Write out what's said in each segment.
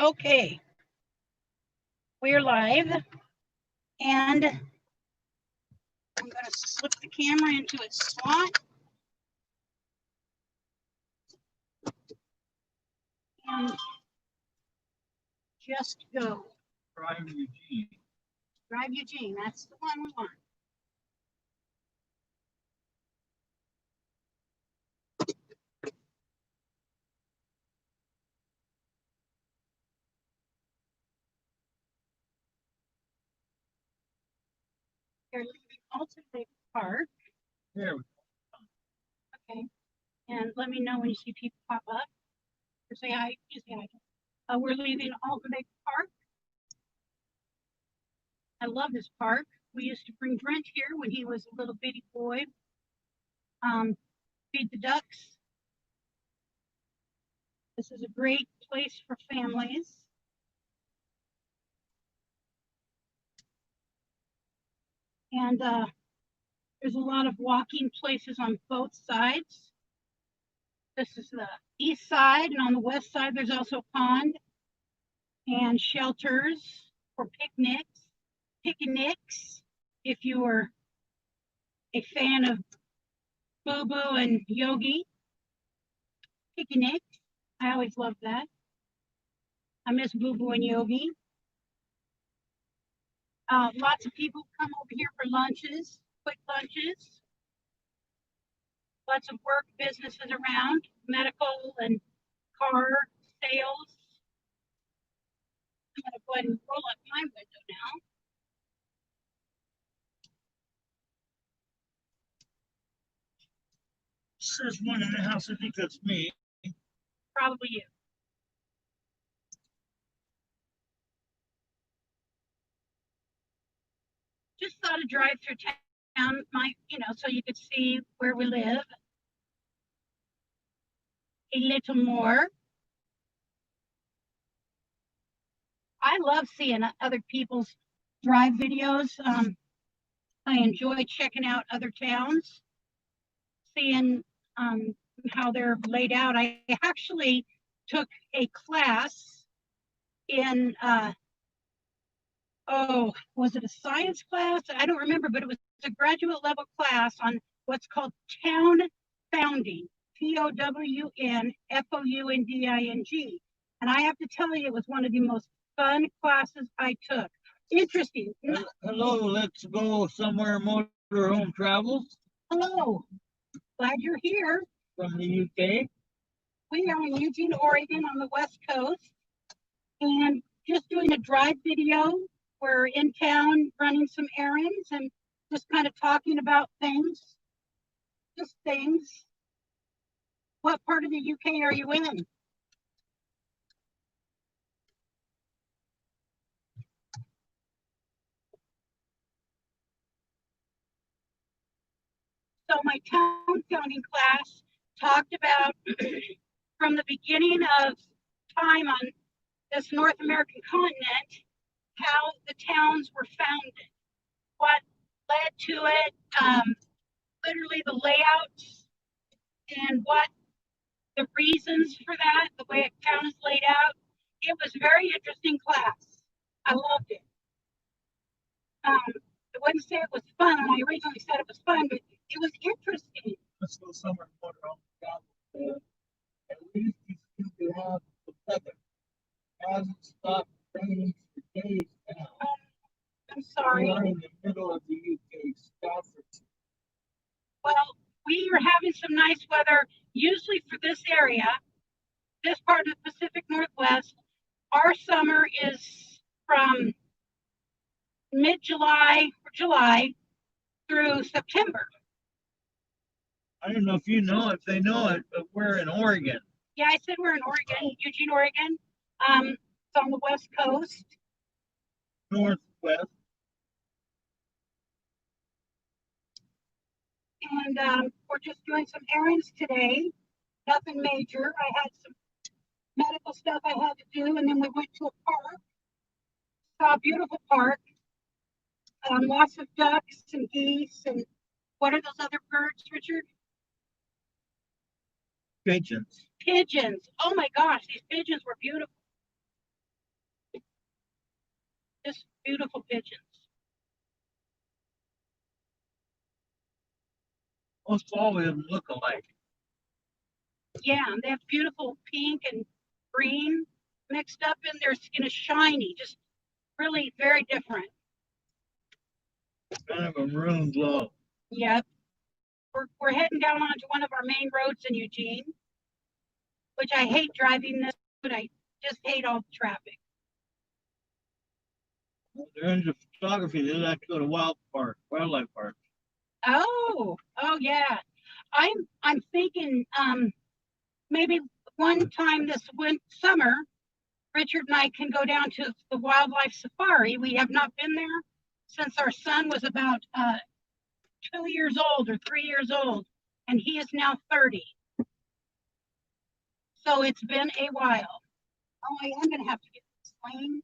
Okay, we're live, and I'm going to slip the camera into its slot and just go. Drive Eugene. Drive Eugene, that's the one we want. You're leaving Alton Lake Park. There we Okay, and let me know when you see people pop up. Or say hi. You say hi. We're leaving Alton Lake Park. I love this park. We used to bring Brent here when he was a little bitty boy. Feed the ducks. This is a great place for families. And there's a lot of walking places on both sides. This is the east side, and on the west side, there's also a pond and shelters for picnics, if you were a fan of Boo Boo and Yogi. Picnic, I always loved that. I miss Boo Boo and Yogi. Lots of people come over here for lunches, quick lunches. Lots of work businesses around, medical and car sales. I'm going to go ahead and roll up my window now. There's one in the house. I think that's me. Probably you. Just thought I'd drive through town, so you could see where we live a little more. I love seeing other people's drive videos. I enjoy checking out other towns, seeing how they're laid out. I actually took a class in, was it a science class? I don't remember, but it was a graduate level class on what's called town founding, TOWN FOUNDING. And I have to tell you, it was one of the most fun classes I took. Interesting. Hello, let's go somewhere motorhome travels. Hello, glad you're here. From the UK. We are in Eugene, Oregon on the West Coast, and just doing a drive video. We're in town running some errands and just kind of talking about things, just things. What part of the UK are you in? So my town founding class talked about from the beginning of time on this North American continent, how the towns were founded, what led to it, literally the layouts and what the reasons for that, the way a town is laid out. It was a very interesting class. I loved it. I wouldn't say it was fun. I originally said it was fun, but it was interesting. Let's go somewhere motorhome travel. At least you still have the weather. Hasn't stopped raining for days now. I'm sorry. We are in the middle of the UK, Staffordshire. Well, we are having some nice weather, usually for this area, this part of the Pacific Northwest. Our summer is from mid-July or July through September. I don't know if you know it, if they know it, but we're in Oregon. Yeah, I said we're in Oregon, Eugene, Oregon. It's on the West Coast. Northwest. And we're just doing some errands today. Nothing major. I had some medical stuff I had to do, and then we went to a park. Saw a beautiful park. Lots of ducks and geese, and what are those other birds, Richard? Pigeons. Pigeons. Oh my gosh, these pigeons were beautiful. Just beautiful pigeons. Most all of them look alike. Yeah, and they have beautiful pink and green mixed up in their skin is shiny, just really very different. Kind of a maroon glow. Yep. We're heading down onto one of our main roads in Eugene, which I hate driving this, but I just hate all the traffic. They're into photography. They like to go to wildlife park. Oh yeah. I'm thinking maybe one time this summer, Richard and I can go down to the wildlife safari. We have not been there since our son was about 2 years old or 3 years old, and he is now 30. So it's been a while. Oh, I am gonna have to get this lane.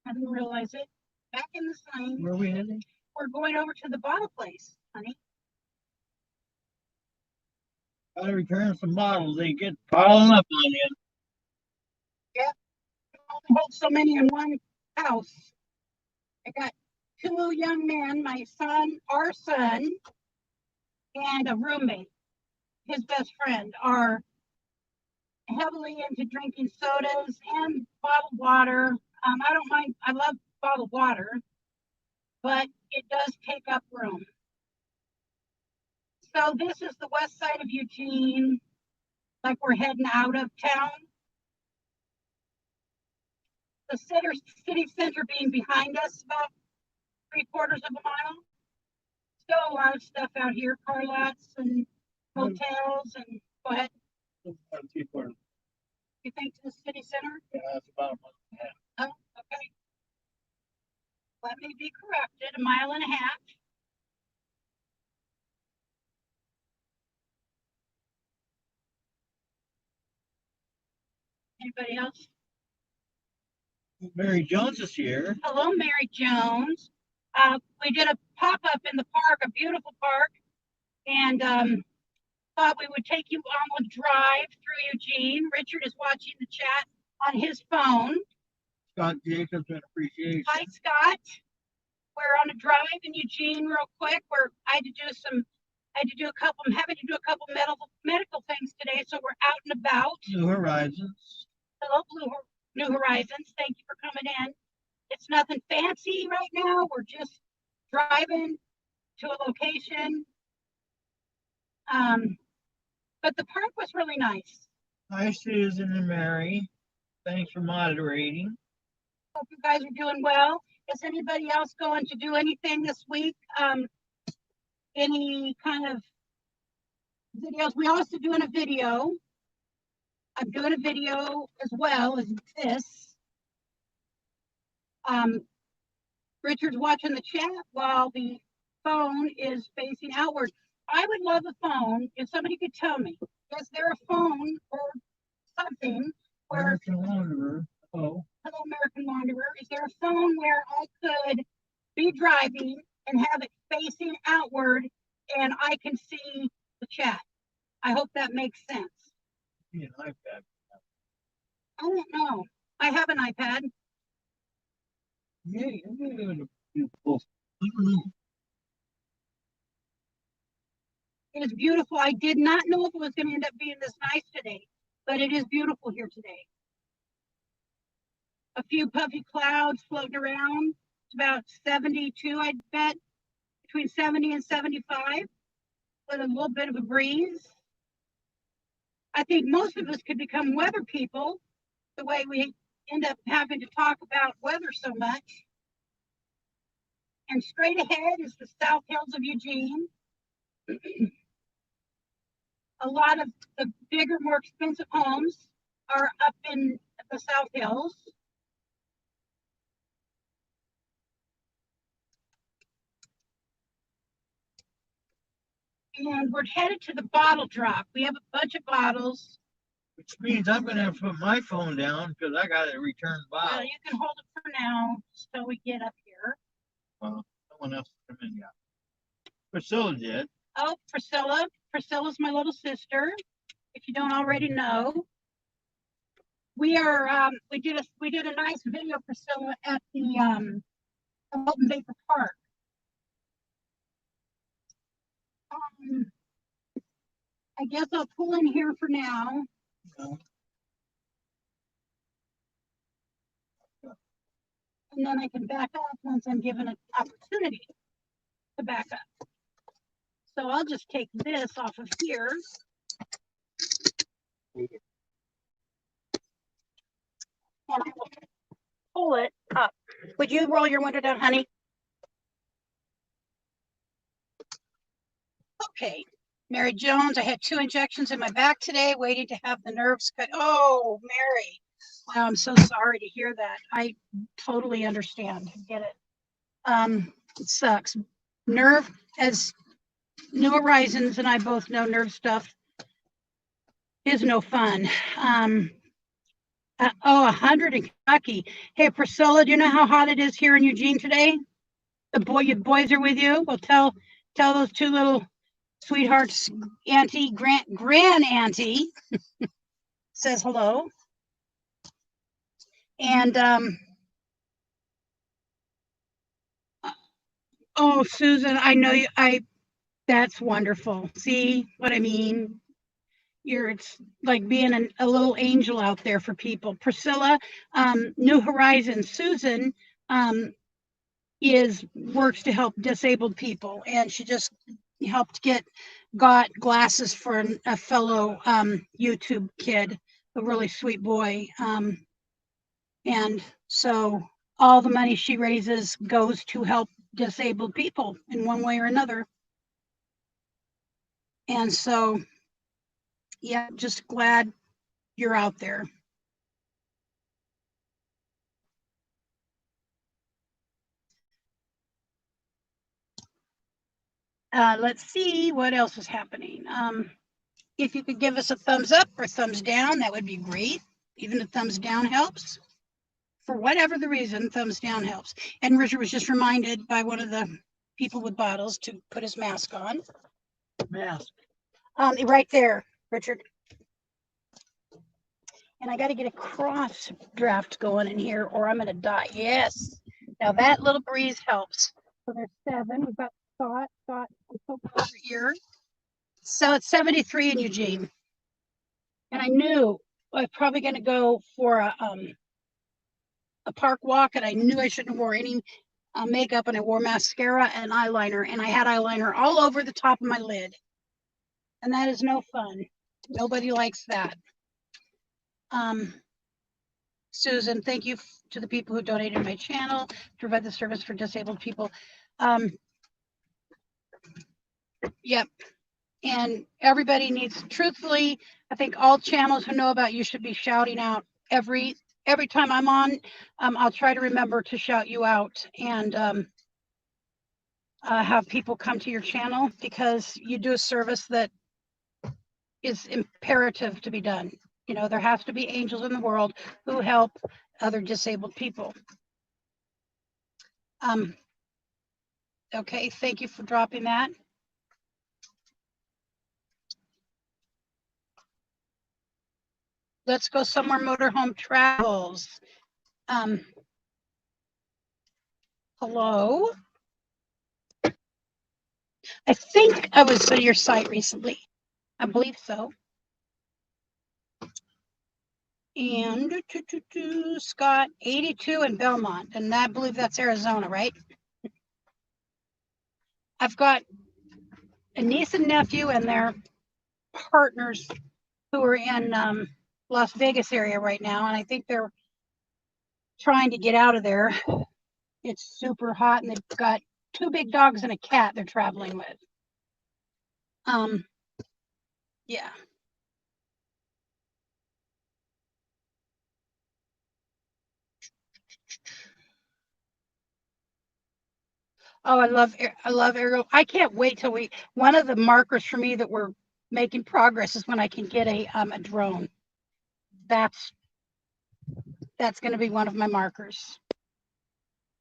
I didn't realize it. Back in this lane. Where are we heading? We're going over to the bottle place, honey. Gotta return some bottles. They get piling up on you. Yep. I only hold so many in one house. I got two young men, my son, our son, and a roommate. His best friend are heavily into drinking sodas and bottled water. I don't mind. I love bottled water, but it does take up room. So this is the west side of Eugene, like we're heading out of town. The city center being behind us, about 3/4 of a mile. Still a lot of stuff out here, car lots and hotels and go ahead. You think to the city center? Yeah, that's about a month and a half. Oh, okay. Let me be corrected, 1.5 miles. Anybody else? Mary Jones is here. Hello, Mary Jones. We did a pop-up in the park, a beautiful park, and thought we would take you on a drive through Eugene. Richard is watching the chat on his phone. Scott Jacobs and appreciation. Hi, Scott. We're on a drive in Eugene real quick. I had to do a couple, I'm having to do a couple medical things today, so we're out and about. New Horizons. Hello, New Horizons. Thank you for coming in. It's nothing fancy right now. We're just driving to a location. But the park was really nice. Hi, Susan and Mary. Thanks for moderating. Hope you guys are doing well. Is anybody else going to do anything this week? Any kind of videos? We also doing a video. I'm doing a video as well as this. Richard's watching the chat while the phone is facing outward. I would love a phone if somebody could tell me, is there a phone or something where American Wanderer. Oh. Hello, American Wanderer. Is there a phone where I could be driving and have it facing outward and I can see the chat? I hope that makes sense. Be an iPad. I don't know. I have an iPad. Yeah, I don't know. It is beautiful. I did not know if it was going to end up being this nice today, but it is beautiful here today. A few puffy clouds floating around. It's about 72, I bet, between 70 and 75, with a little bit of a breeze. I think most of us could become weather people the way we end up having to talk about weather so much. And straight ahead is the South Hills of Eugene. A lot of the bigger, more expensive homes are up in the South Hills. And we're headed to the bottle drop. We have a bunch of bottles. Which means I'm going to have to put my phone down because I got to return bottle. Well, you can hold it for now till we get up here. Someone else come in yet. Priscilla did. Oh, Priscilla. Priscilla's my little sister, if you don't already know. we are we did a nice video, Priscilla, at the Molten Vapor Park. I guess I'll pull in here for now. And then I can back up once I'm given an opportunity to back up. So I'll just take this off of here. And I will pull it up. Would you roll your window down, honey? Okay. Mary Jones, I had 2 injections in my back today, waiting to have the nerves cut. Oh, Mary. Wow, I'm so sorry to hear that. I totally understand. Get it. It sucks. Nerve, as New Horizons and I both know, nerve stuff is no fun. 100 in Kentucky. Hey, Priscilla, do you know how hot it is here in Eugene today? Your boys are with you. Well, tell those 2 little sweethearts, Auntie, Grand Auntie says hello. And oh, Susan, I know you. That's wonderful. See what I mean? It's like being a little angel out there for people. Priscilla, New Horizons, Susan works to help disabled people, and she just got glasses for a fellow YouTube kid, a really sweet boy. And so all the money she raises goes to help disabled people in one way or another. And so, yeah, just glad you're out there. Let's see what else is happening. If you could give us a thumbs up or thumbs down, that would be great. Even a thumbs down helps. For whatever the reason, thumbs down helps. And Richard was just reminded by one of the people with bottles to put his mask on. Mask. Right there, Richard. And I got to get a cross draft going in here or I'm going to die. Yes. Now that little breeze helps. So there's 7. We've got Scott over here. So it's 73 in Eugene. And I knew I was probably going to go for a park walk, and I knew I shouldn't have wore any makeup, and I wore mascara and eyeliner, and I had eyeliner all over the top of my lid. And that is no fun. Nobody likes that. Susan, thank you to the people who donated my channel to provide the service for disabled people. Yep. And everybody needs, truthfully, I think all channels who know about you should be shouting out every time I'm on. I'll try to remember to shout you out and have people come to your channel because you do a service that is imperative to be done. You know, there has to be angels in the world who help other disabled people. Okay, thank you for dropping that. Let's go somewhere motorhome travels. Hello. I think I was on your site recently. I believe so. And Scott, 82 in Belmont, and I believe that's Arizona, right? I've got a niece and nephew and their partners who are in Las Vegas area right now, and I think they're trying to get out of there. It's super hot, and they've got 2 big dogs and a cat they're traveling with. Yeah. Oh, I love aerial. I can't wait till one of the markers for me that we're making progress is when I can get a drone. That's going to be one of my markers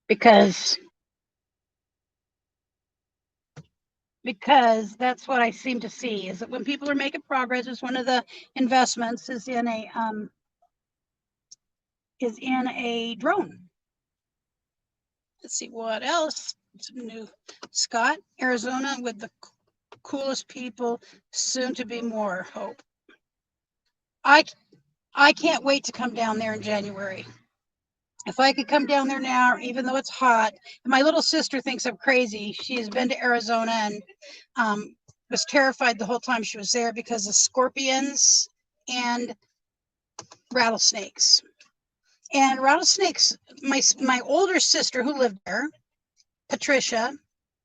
because that's what I seem to see is that when people are making progress, is one of the investments is in a is in a drone. Let's see what else. Some new. Scott, Arizona, with the coolest people, soon to be more. Hope. I can't wait to come down there in January. If I could come down there now, even though it's hot, and my little sister thinks I'm crazy. She has been to Arizona and was terrified the whole time she was there because of scorpions and rattlesnakes. And rattlesnakes, my older sister who lived there, Patricia,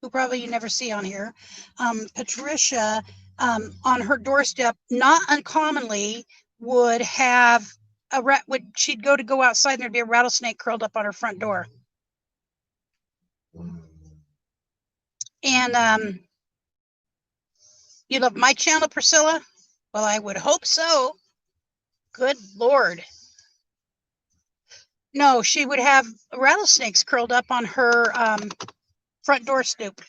who probably you never see on here, Patricia, on her doorstep, not uncommonly, would have she'd go outside and there'd be a rattlesnake curled up on her front door. And you love my channel, Priscilla? Well, I would hope so. Good Lord. No, she would have rattlesnakes curled up on her front door stoop.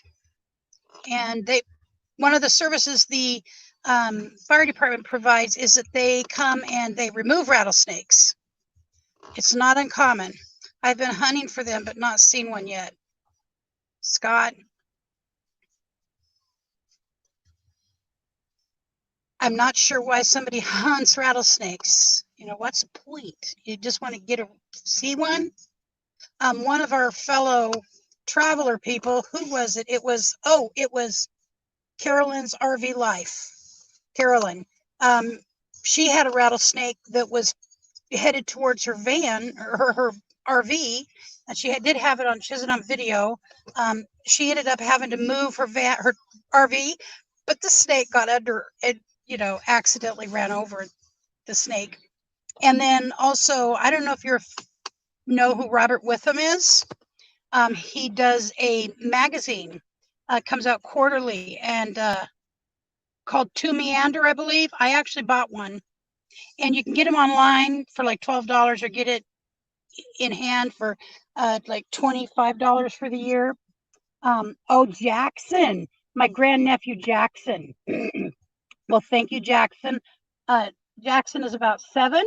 And one of the services the fire department provides is that they come and they remove rattlesnakes. It's not uncommon. I've been hunting for them, but not seen one yet. Scott, I'm not sure why somebody hunts rattlesnakes. You know, what's the point? You just want to see one? One of our fellow traveler people, who was it? It was Carolyn's RV Life. Carolyn. She had a rattlesnake that was headed towards her van or her RV, and she did have it on. She has it on video. She ended up having to move her RV, but the snake got under it. You know, accidentally ran over the snake. And then also, I don't know if you know who Robert Witham is. He does a magazine, comes out quarterly, and called To Meander, I believe. I actually bought one, and you can get them online for like $12 or get it in hand for like $25 for the year. Jackson, my grandnephew Jackson. Well, thank you, Jackson. Jackson is about 7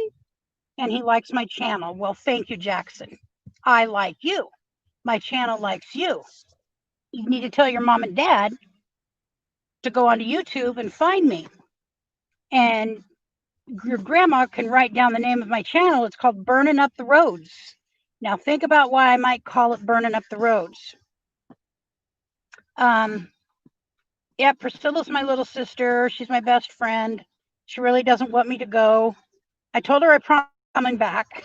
and he likes my channel. Well, thank you, Jackson. I like you. My channel likes you. You need to tell your mom and dad to go onto YouTube and find me. And your grandma can write down the name of my channel. It's called Burning Up the Roads. Now think about why I might call it Burning Up the Roads. Yeah, Priscilla's my little sister. She's my best friend. She really doesn't want me to go. I told her I promise I'm coming back.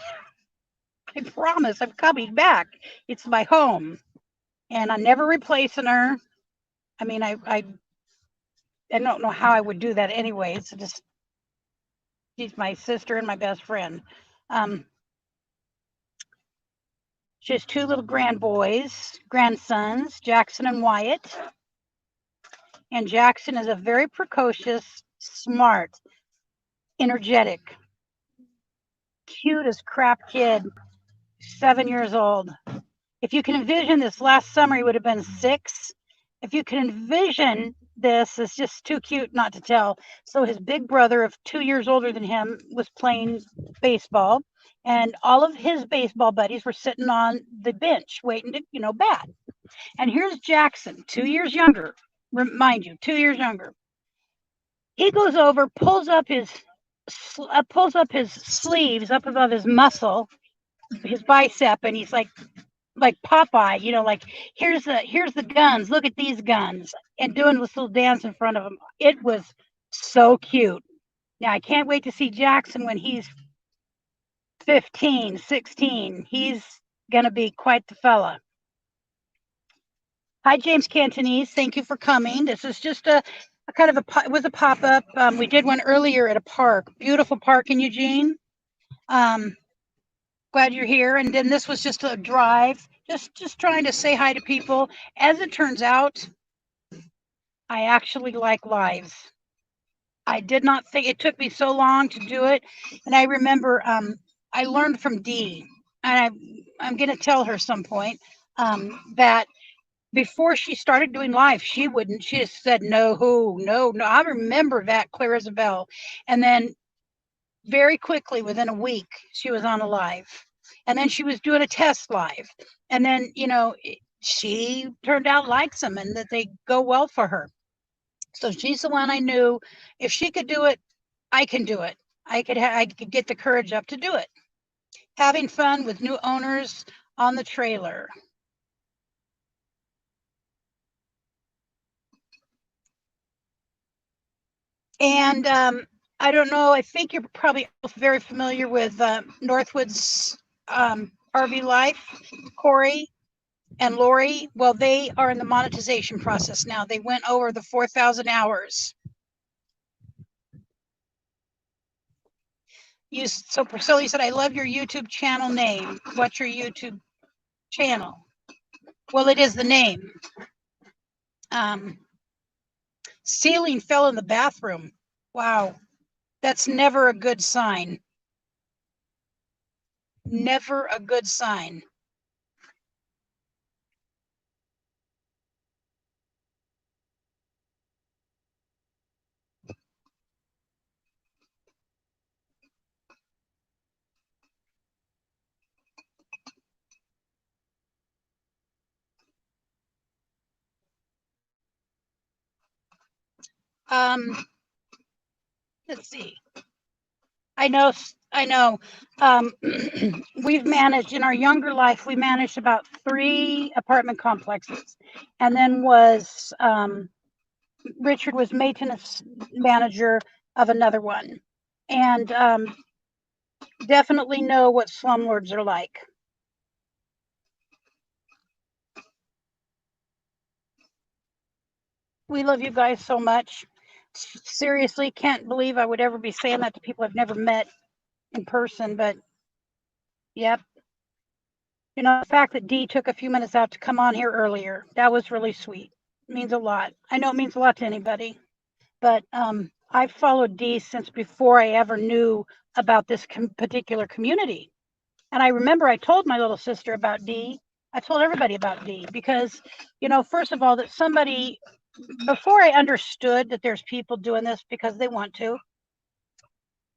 I promise I'm coming back. It's my home. And I'm never replacing her. I mean, I don't know how I would do that anyways. She's my sister and my best friend. She has 2 little grandsons, Jackson and Wyatt. And Jackson is a very precocious, smart, energetic, cute as crap kid, 7 years old. If you can envision this, last summer he would have been 6. If you can envision this, it's just too cute not to tell. So his big brother, of 2 years older than him, was playing baseball, and all of his baseball buddies were sitting on the bench waiting to, bat. And here's Jackson, 2 years younger, mind you, 2 years younger. He goes over, pulls up his sleeves up above his muscle, his bicep, and he's like Popeye, like here's the guns. Look at these guns, and doing this little dance in front of him. It was so cute. Now I can't wait to see Jackson when he's 15, 16. He's gonna be quite the fella. Hi, James Cantonese. Thank you for coming. This is just a kind of it was a pop-up. We did one earlier at a park, beautiful park in Eugene. Glad you're here. And then this was just a drive, just trying to say hi to people. As it turns out, I actually like lives. I did not think it took me so long to do it. And I remember I learned from Dee, and I'm going to tell her some point that before she started doing live, she just said, no. I remember that clear as a bell. And then very quickly, within a week, she was on a live. And then she was doing a test live. And then, she turned out likes them and that they go well for her. So she's the one I knew. If she could do it, I can do it. I could get the courage up to do it. Having fun with new owners on the trailer. And I don't know, I think you're probably very familiar with Northwood's RV Life, Corey and Lori. Well, they are in the monetization process now. They went over the 4,000 hours. So Priscilla, you said, I love your YouTube channel name. What's your YouTube channel? Well, it is the name. Ceiling fell in the bathroom. Wow. That's never a good sign. Never a good sign. Let's see. I know. We've managed in our younger life, we managed about 3 apartment complexes, and then Richard was maintenance manager of another one, and definitely know what slumlords are like. We love you guys so much. Seriously, can't believe I would ever be saying that to people I've never met in person, but yep. The fact that Dee took a few minutes out to come on here earlier, that was really sweet. It means a lot. I know it means a lot to anybody, but I've followed Dee since before I ever knew about this particular community. And I remember I told my little sister about Dee. I told everybody about Dee because, first of all, that somebody, before I understood that there's people doing this because they want to,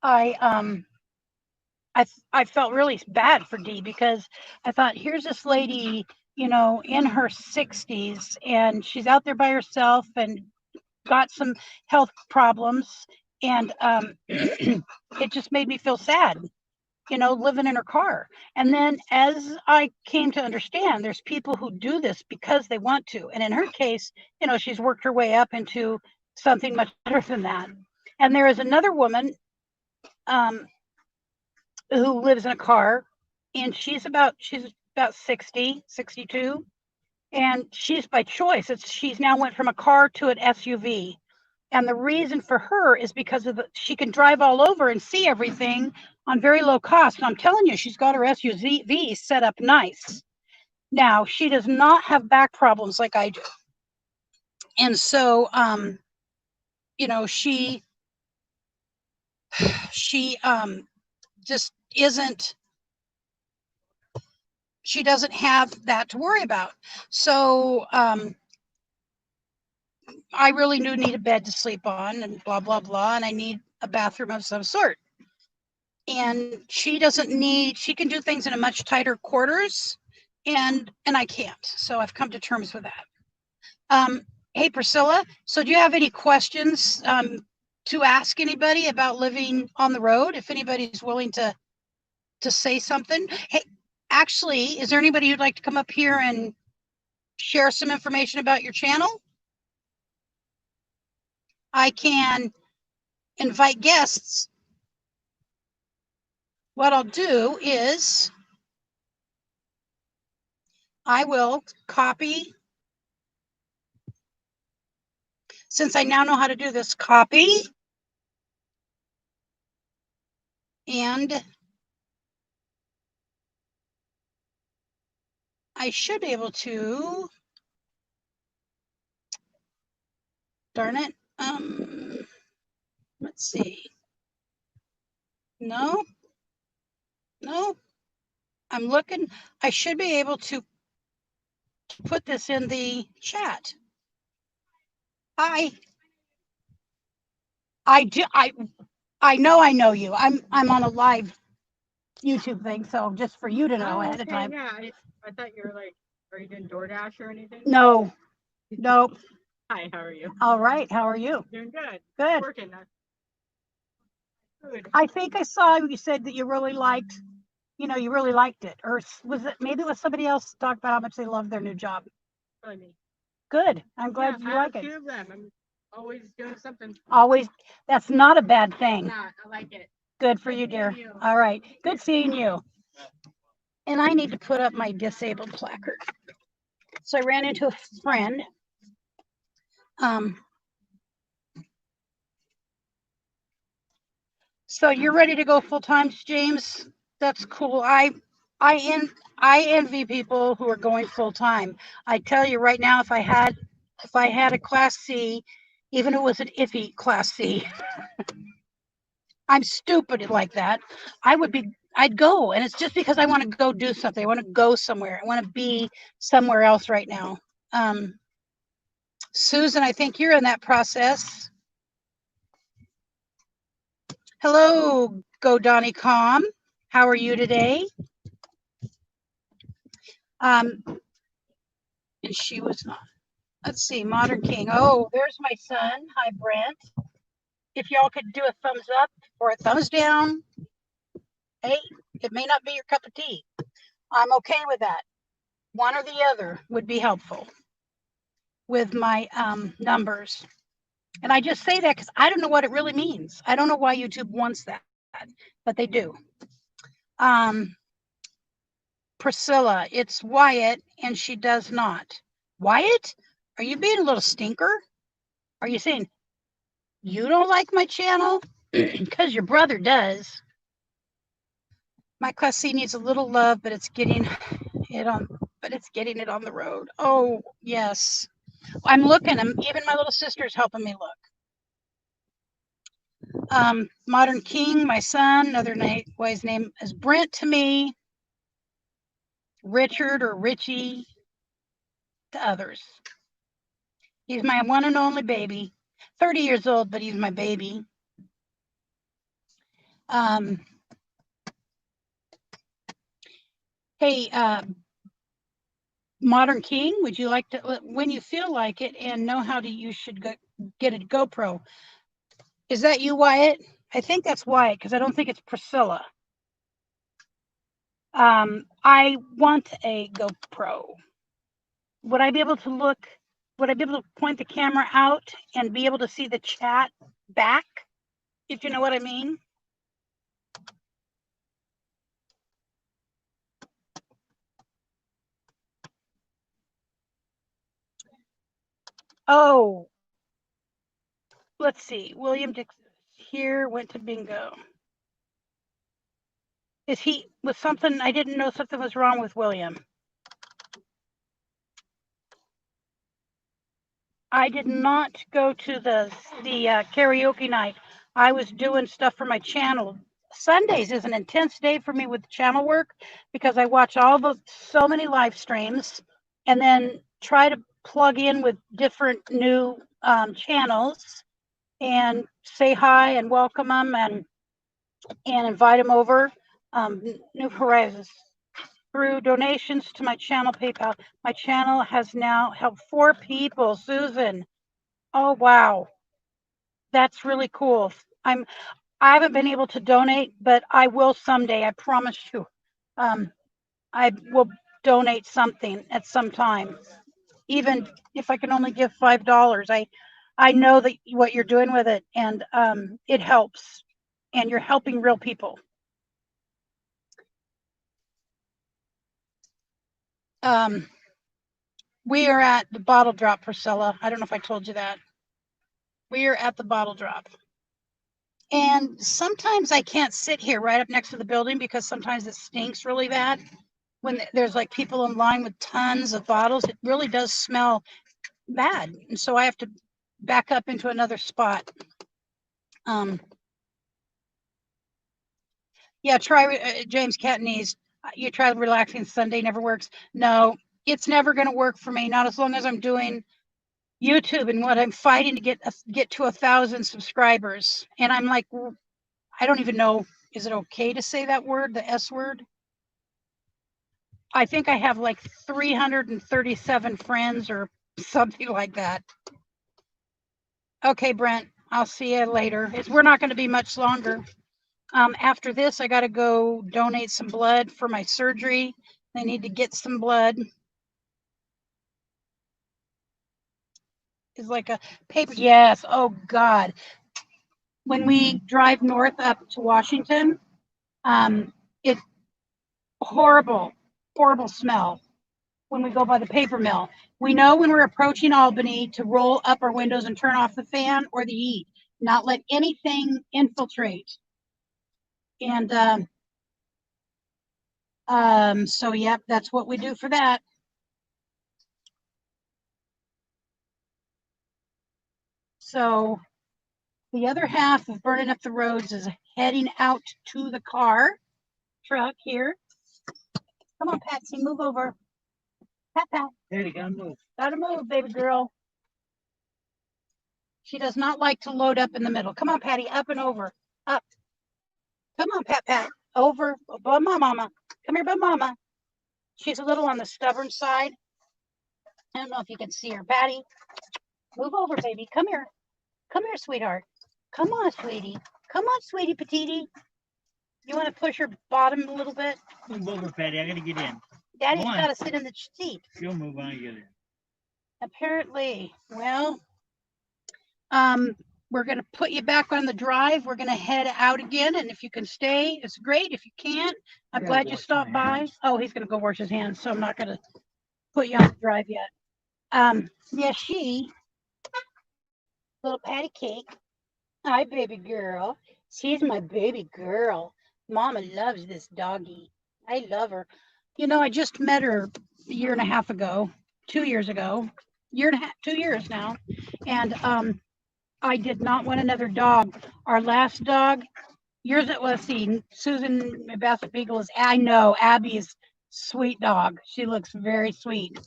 I felt really bad for Dee because I thought, here's this lady, in her 60s, and she's out there by herself and got some health problems, and it just made me feel sad, living in her car. And then as I came to understand, there's people who do this because they want to. And in her case, she's worked her way up into something much better than that. And there is another woman who lives in a car, and she's about 60, 62, and she's by choice. She's now went from a car to an SUV. And the reason for her is because she can drive all over and see everything on very low cost. And I'm telling you, she's got her SUV set up nice. Now, she does not have back problems like I do. And so, she just isn't, she doesn't have that to worry about. So, I really do need a bed to sleep on and blah, blah, blah. And I need a bathroom of some sort. And she can do things in a much tighter quarters, and I can't. So I've come to terms with that. Hey, Priscilla, so do you have any questions to ask anybody about living on the road? If anybody's willing to say something. Hey, actually, is there anybody who'd like to come up here and share some information about your channel? I can invite guests. What I'll do is I will copy, since I now know how to do this, copy, and I should be able to, darn it, let's see. No, I'm looking, I should be able to put this in the chat. I do, I know you. I'm on a live YouTube thing, so just for you to know Oh, ahead of okay, time. yeah. I thought you were like, are you doing DoorDash or anything? No, nope. Hi, how are you? All right, how are you? Doing good. Good. Working. Good. I think I saw you said that you really liked, you really liked it, or was it maybe it was somebody else talked about how much they love their new job. Probably me. Good. I'm glad Yeah, you I have like a it. few of them. I'm always doing something. Always, that's not a bad thing. Not. I like it. Good for Good you, dear. seeing you. All right. Good seeing you. And I need to put up my disabled placard. So I ran into a friend. So you're ready to go full time, James? That's cool. I envy people who are going full time. I tell you right now, if I had a class C, even if it was an iffy class C, I'm stupid like that. I'd go, and it's just because I want to go do something. I want to go somewhere. I want to be somewhere else right now. Susan, I think you're in that process. Hello, Go Donnie Com. How are you today? And she was not. Let's see, Modern King. Oh, there's my son. Hi, Brent. If y'all could do a thumbs up or a thumbs down, hey, it may not be your cup of tea. I'm okay with that. One or the other would be helpful with my numbers. And I just say that because I don't know what it really means. I don't know why YouTube wants that, but they do. Priscilla, it's Wyatt, and she does not. Wyatt, are you being a little stinker? Are you saying you don't like my channel? Because your brother does. My class C needs a little love, but it's getting it on the road. Oh, yes. I'm looking. Even my little sister's helping me look. Modern King, my son, another wise name is Brent to me. Richard or Richie to others. He's my one and only baby. 30 years old, but he's my baby. Hey, Modern King, would you like to, when you feel like it and know how you should get a GoPro? Is that you, Wyatt? I think that's Wyatt because I don't think it's Priscilla. I want a GoPro. Would I be able to point the camera out and be able to see the chat back, if you know what I mean? Oh, let's see. William Dixon here went to bingo. Was something, I didn't know something was wrong with William. I did not go to the karaoke night. I was doing stuff for my channel. Sundays is an intense day for me with channel work because I watch so many live streams and then try to plug in with different new channels and say hi and welcome them and invite them over. New Horizons. Through donations to my channel PayPal, my channel has now helped 4 people. Susan, oh wow, that's really cool. I haven't been able to donate, but I will someday. I promise you. I will donate something at some time, even if I can only give $5. I know that what you're doing with it, and it helps, and you're helping real people. We are at the bottle drop, Priscilla. I don't know if I told you that. We are at the bottle drop. And sometimes I can't sit here right up next to the building because sometimes it stinks really bad. When there's like people in line with tons of bottles, it really does smell bad. And so I have to back up into another spot. Yeah, try James Catanese. You try relaxing Sunday, never works. No, it's never going to work for me. Not as long as I'm doing YouTube and what I'm fighting to get to 1,000 subscribers. And I'm like, I don't even know Is it okay to say that word, the S word? I think I have like 337 friends or something like that. Okay, Brent, I'll see you later. We're not going to be much longer. After this, I got to go donate some blood for my surgery. They need to get some blood. It's like a paper. Yes. Oh, God. When we drive north up to Washington, it's horrible, horrible smell when we go by the paper mill. We know when we're approaching Albany to roll up our windows and turn off the fan or the heat, not let anything infiltrate. And so, yep, that's what we do for that. So the other half of burning up the roads is heading out to the car truck here. Come on, Patsy, move over. Pat, Pat. Hey, gotta move. Gotta move, baby girl. She does not like to load up in the middle. Come on, Patty, up and over. Up. Come on, Pat, Pat. Over. By my mama. Come here, by mama. She's a little on the stubborn side. I don't know if you can see her. Patty, move over, baby. Come here. Come here, sweetheart. Come on, sweetie. Come on, sweetie petite. You want to push her bottom a little bit? Move over, Patty. I gotta get in. Daddy's got to sit in the seat. She'll move on and get in. Apparently, well, we're going to put you back on the drive. We're going to head out again. And if you can stay, it's great. If you can't, I'm glad you stopped by. Oh, he's going to go wash his hands. So I'm not going to put you on the drive yet. Yeah, little patty cake. Hi, baby girl. She's my baby girl. Mama loves this doggy. I love her. You know, I just met her a year and a half ago, 2 years ago, year and a half, 2 years now. And I did not want another dog. Our last dog, yours, let's see, Susan, my Basset Beagle is, I know, Abby's sweet dog. She looks very sweet.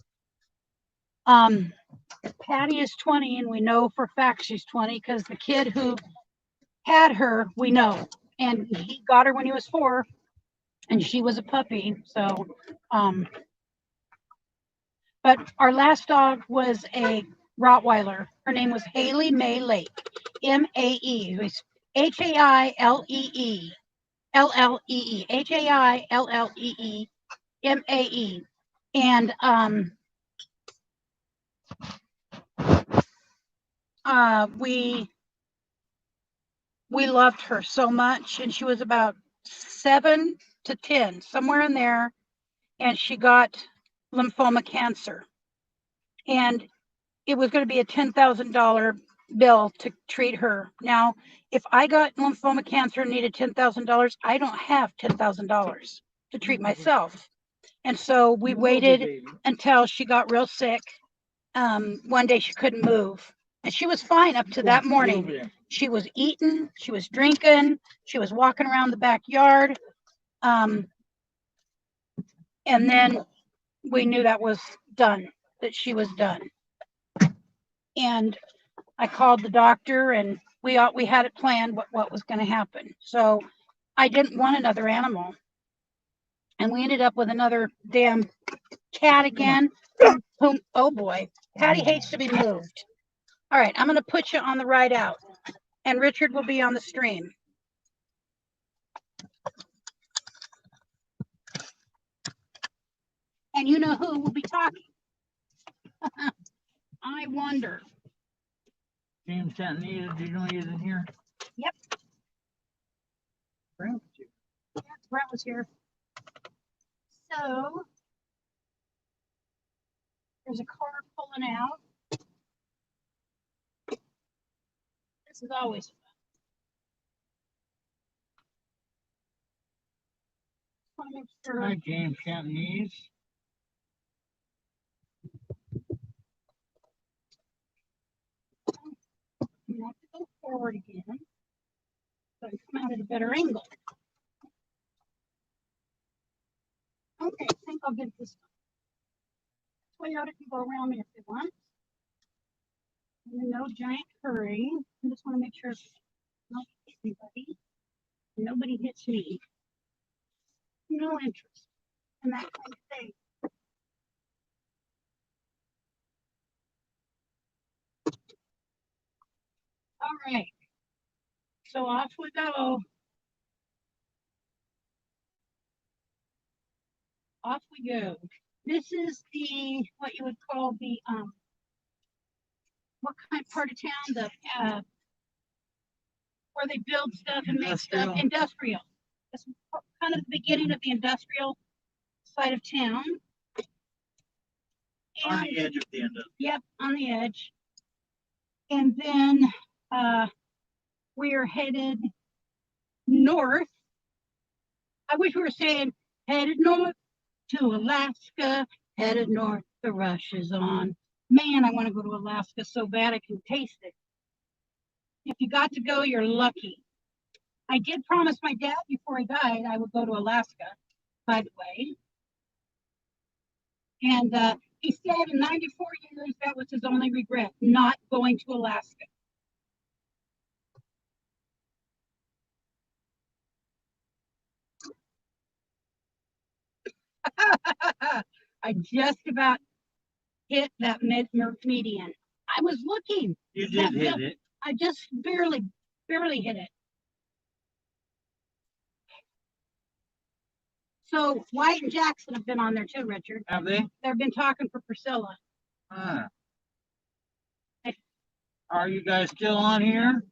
Patty is 20, and we know for a fact she's 20 because the kid who had her, we know, and he got her when he was 4, and she was a puppy. So, but our last dog was a Rottweiler. Her name was Haley May Lake, M-A-E. It was H-A-I-L-E-E, L-L-E-E, H-A-I-L-L-E-E, M-A-E. And we loved her so much, and she was about 7 to 10, somewhere in there, and she got lymphoma cancer. And it was going to be a $10,000 bill to treat her. Now, if I got lymphoma cancer and needed $10,000, I don't have $10,000 to treat myself. And so we waited until she got real sick. One day she couldn't move, and she was fine up to that morning. She was eating, she was drinking, she was walking around the backyard. And then we knew that was done, that she was done. And I called the doctor, and we had it planned what was going to happen. So I didn't want another animal. And we ended up with another damn cat again. Whom, oh boy, Patty hates to be moved. All right, I'm going to put you on the ride out, and Richard will be on the stream. And you know who will be talking. I wonder. James Chantanita, do you know he's in here? Yep. Brent? Yeah, Brent was here. So there's a car pulling out. This is always fun. Want to make sure. Hi, James Chantanese. You have to go forward again. So you come out at a better angle. Okay, I think I'll get this one. Toyota can go around me if they want. And no giant hurry. I just want to make sure not anybody. Nobody hits me. No interest in that kind of thing. All right. So off we go. Off we go. This is the, what you would call the, what kind of part of town? The, where they build stuff and make stuff. Industrial. It's kind of the beginning of the industrial side of town. On the edge of the end of. Yep, on the edge. And then we are headed north. I wish we were saying headed north to Alaska, headed north, the rush is on. Man, I want to go to Alaska so bad I can taste it. If you got to go, you're lucky. I did promise my dad before he died I would go to Alaska, by the way. And he said in 94 years that was his only regret, not going to Alaska. I just about hit that median. I was looking. You did hit it. I just barely hit it. So White and Jackson have been on there too, Richard. Have they? They've been talking for Priscilla. Huh. Are you guys still on here?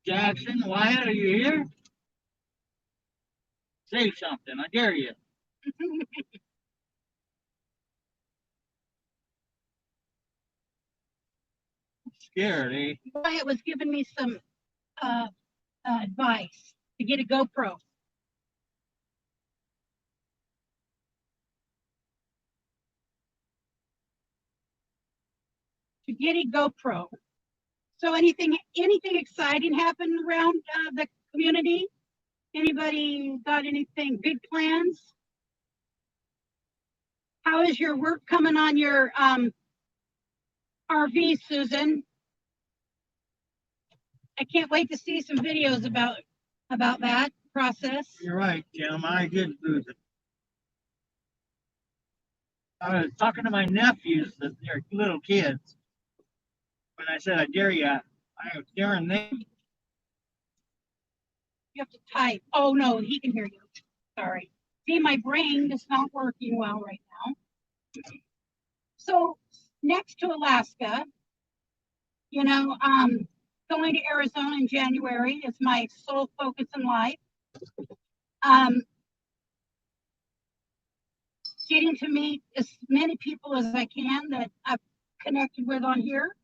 Jackson, Wyatt, are you here? Say something, I dare you. Scared, eh? Wyatt was giving me some advice to get a GoPro. To get a GoPro. So anything exciting happened around the community? Anybody got anything, big plans? How is your work coming on your RV, Susan? I can't wait to see some videos about that process. You're right, Jim. I did lose it. I was talking to my nephews, that they're little kids. When I said I dare you, I was daring them. You have to type. Oh no, he can hear you. Sorry. See, my brain is not working well right now. So next to Alaska, you know, going to Arizona in January is my sole focus in life. Getting to meet as many people as I can that I've connected with on here.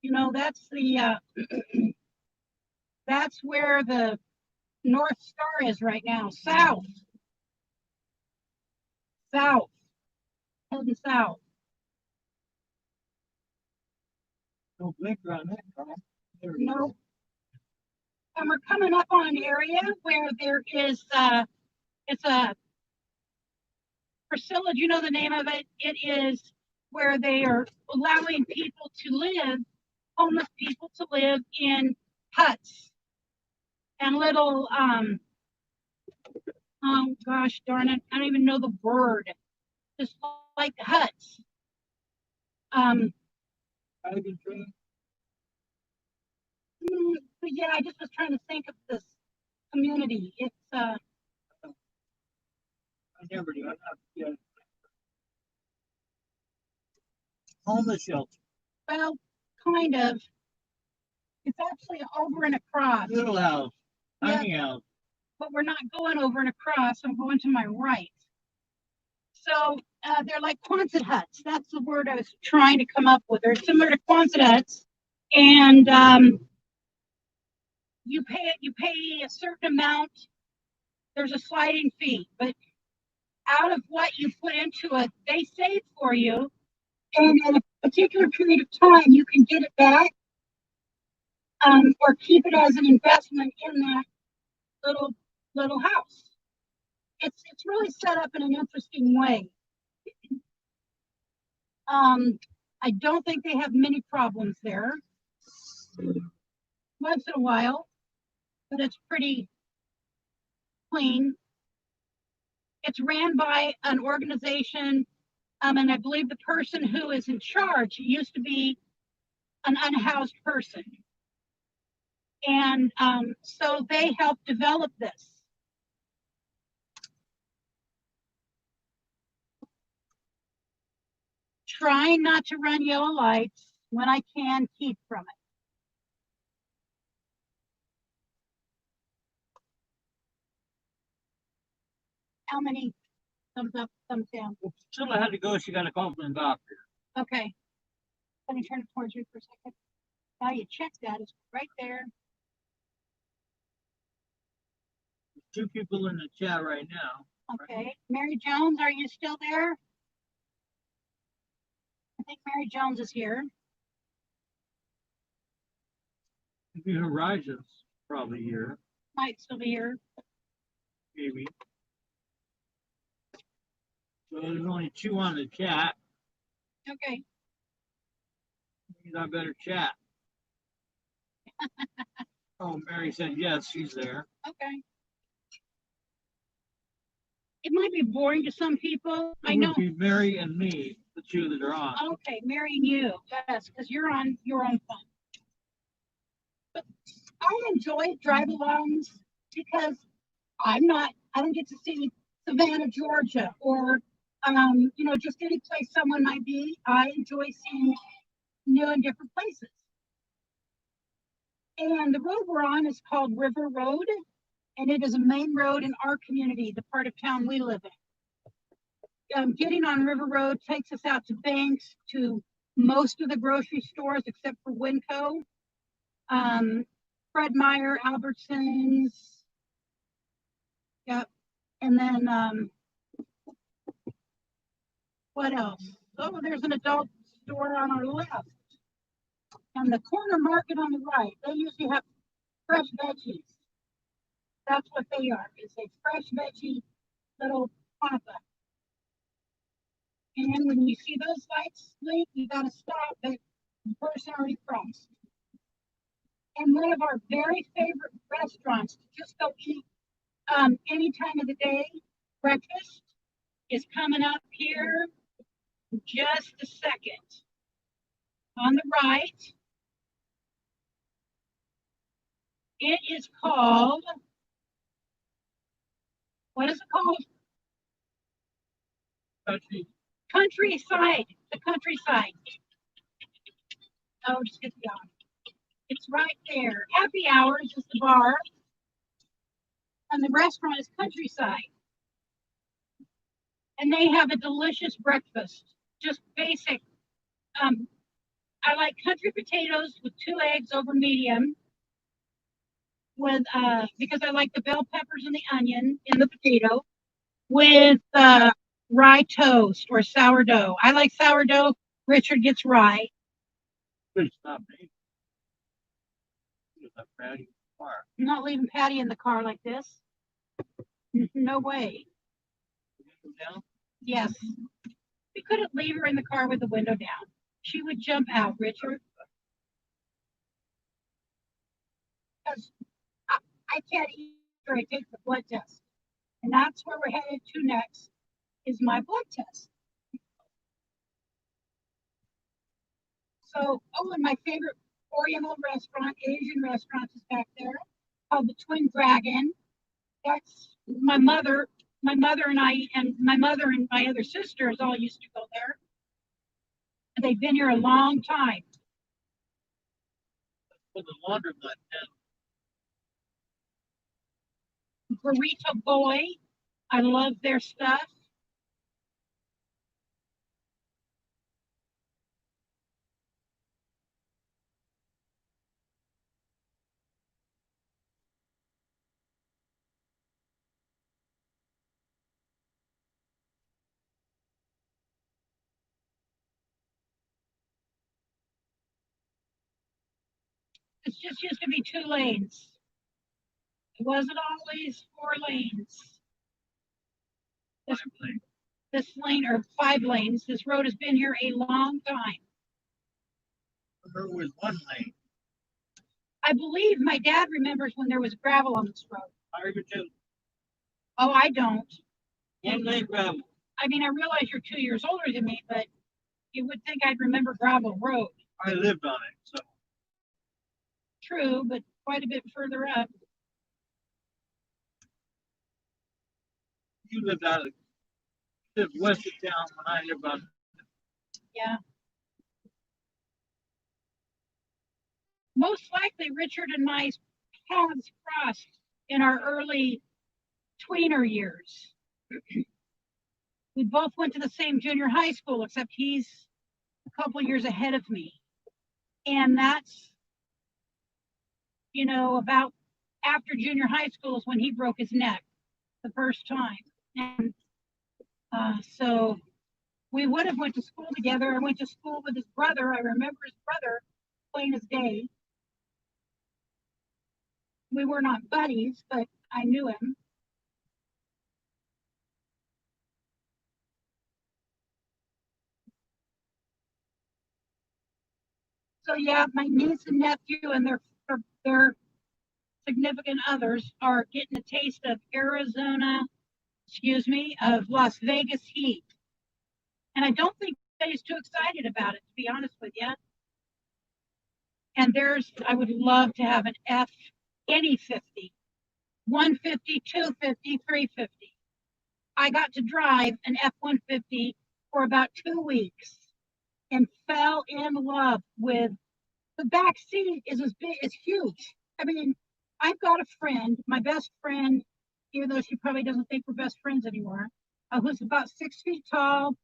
You know, that's the that's where the North Star is right now. South, heading south. No blinker on that car. No. And we're coming up on an area where there is it's a Priscilla, do you know the name of it? It is where they are allowing people to live, homeless people to live in huts and little oh gosh darn it, I don't even know the word. Just like huts. But yeah, I just was trying to think of this community. It's I never do. I'm not, yeah. Homeless shelter. well, kind of. It's actually over and across. Little house. Yeah. Tiny house. But we're not going over and across. I'm going to my right. So they're like Quonset huts. That's the word I was trying to come up with. They're similar to Quonset huts, and you pay a certain amount. There's a sliding fee, but out of what you put into it, they save for you, and in a particular period of time, you can get it back, or keep it as an investment in that little house. It's really set up in an interesting way. I don't think they have many problems there. once in a while, but it's pretty clean. It's ran by an organization, and I believe the person who is in charge used to be an unhoused person. And so they helped develop this. Trying not to run yellow lights when I can keep from it. How many thumbs up, thumbs down? Sheila had to go. She got a call from the doctor. Okay. Let me turn it towards you for a second. Now you check that. It's right there. Two people in the chat right now. Okay. Mary Jones, are you still there? I think Mary Jones is here. Maybe Horizon's probably here. Might still be here. Maybe. So there's only two on the chat. Okay. Maybe I better chat. Oh, Mary said yes, she's there. Okay. It might be boring to some people. I It know. would be Mary and me, the two that are on. Okay, Mary and you. Yes, because you're on your own phone. But I enjoy drive-alongs because I don't get to see Savannah, Georgia, or just any place someone might be. I enjoy seeing new and different places. And the road we're on is called River Road, and it is a main road in our community, the part of town we live in. Getting on River Road takes us out to Banks, to most of the grocery stores except for Winco, Fred Meyer, Albertsons. Yep. And then what else? Oh, there's an adult store on our left. And the corner market on the right, they usually have fresh veggies. That's what they are. It's a fresh veggie little pop-up. And when you see those lights blink, you gotta stop, but the person already crossed. And one of our very favorite restaurants to just go eat any time of the day, breakfast, is coming up here in just a second. On the right, it is called, what is it called? Countryside, the Countryside. Oh, just get the on. It's right there. Happy Hours is the bar, and the restaurant is Countryside. And they have a delicious breakfast, just basic. I like country potatoes with 2 eggs over medium, with because I like the bell peppers and the onion in the potato, with rye toast or sourdough. I like sourdough. Richard gets rye. Please stop me. There's a Patty in the car. I'm not leaving Patty in the car like this. No way. Window down? Yes. We couldn't leave her in the car with the window down. She would jump out, Richard. Because I can't eat after I take the blood test. And that's where we're headed to next, is my blood test. So, and my favorite Oriental restaurant, Asian restaurant is back there, called the Twin Dragon. That's my mother and my other sisters all used to go there. And they've been here a long time. Put the laundromat down. Burrito Boy, I love their stuff. It's just used to be 2 lanes. It wasn't always 4 lanes. This lane, or 5 lanes, this road has been here a long time. There was 1 lane. I believe my dad remembers when there was gravel on this road. I remember too. Oh, I don't. One lane gravel. I mean, I realize you're 2 years older than me, but you would think I'd remember gravel road. I lived on it, so. True, but quite a bit further up. You lived out of, lived west of town when I lived on. Yeah. Most likely Richard and my paths crossed in our early tweener years. We both went to the same junior high school, except he's a couple years ahead of me. And that's, about after junior high school is when he broke his neck the first time. And so we would have went to school together. I went to school with his brother. I remember his brother plain as day. We were not buddies, but I knew him. So yeah, my niece and nephew and their significant others are getting a taste of of Las Vegas heat. And I don't think anybody's too excited about it, to be honest with you. And I would love to have an F, any 50, 150, 250, 350. I got to drive an F-150 for about 2 weeks and fell in love with the back seat is as big, it's huge. I mean, I've got a friend, my best friend, even though she probably doesn't think we're best friends anymore, who's about 6 feet tall.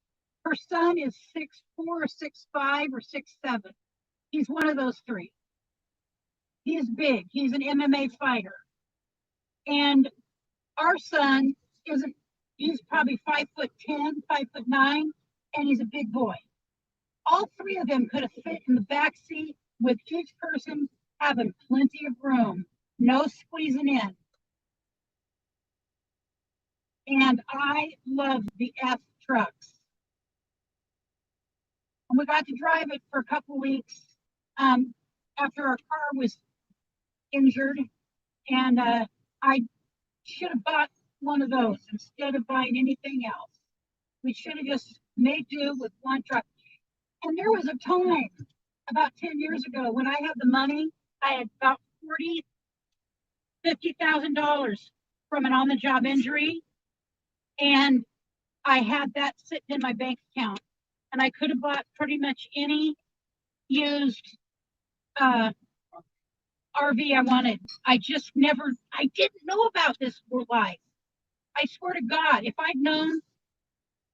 Her son is 6'4", or 6'5", or 6'7". He's one of those three. He's big. He's an MMA fighter. And our son he's probably 5'10", 5'9", and he's a big boy. All three of them could have fit in the back seat with each person having plenty of room, no squeezing in. And I love the F trucks. And we got to drive it for a couple weeks after our car was injured. And I should have bought one of those instead of buying anything else. We should have just made do with one truck. And there was a time about 10 years ago when I had the money, I had about $50,000 from an on-the-job injury. And I had that sitting in my bank account. And I could have bought pretty much any used RV I wanted. I didn't know about this life. I swear to God, if I'd known,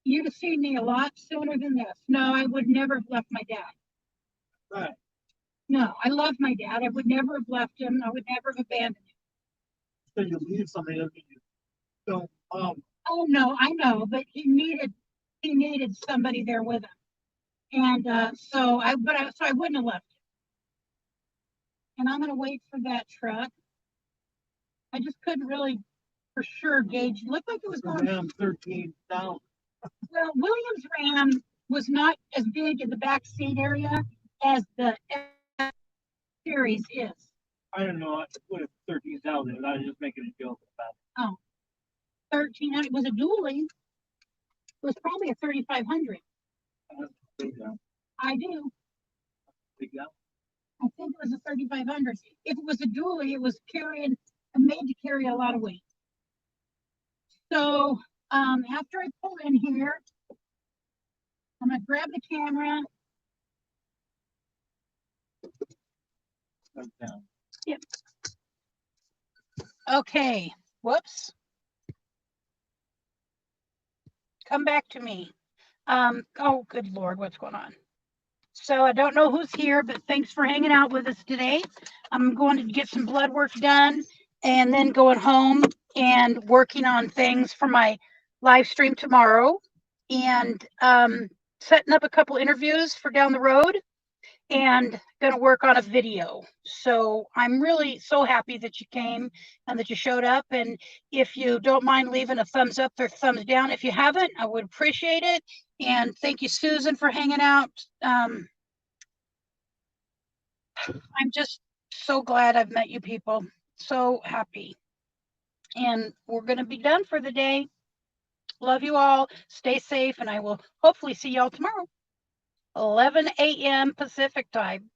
you'd have seen me a lot sooner than this. No, I would never have left my dad. Right. No, I love my dad. I would never have left him. I would never have abandoned him. So you leave somebody that you don't. Oh no, I know, but he needed somebody there with him, and so I wouldn't have left him. And I'm gonna wait for that truck. I just couldn't really, for sure, gauge. It looked like it was going. Ram 13,000. Well, Williams Ram was not as big in the back seat area as the F series is. I don't know what if 13,000 is. I was just making a joke about it. Oh, 1,300 was a dually. It was probably a 3,500. I do. Big out. I think it was a 3,500. If it was a dually, it was made to carry a lot of weight. So after I pull in here, I'm gonna grab the camera. Down. Yep. Okay. Whoops. Come back to me. Oh, good Lord, what's going on? So I don't know who's here, but thanks for hanging out with us today. I'm going to get some blood work done and then going home and working on things for my live stream tomorrow and setting up a couple interviews for down the road and going to work on a video. So I'm really so happy that you came and that you showed up. And if you don't mind leaving a thumbs up or thumbs down, if you haven't, I would appreciate it. And thank you, Susan, for hanging out. I'm just so glad I've met you people. So happy. And we're going to be done for the day. Love you all. Stay safe, and I will hopefully see y'all tomorrow, 11 a.m. Pacific time.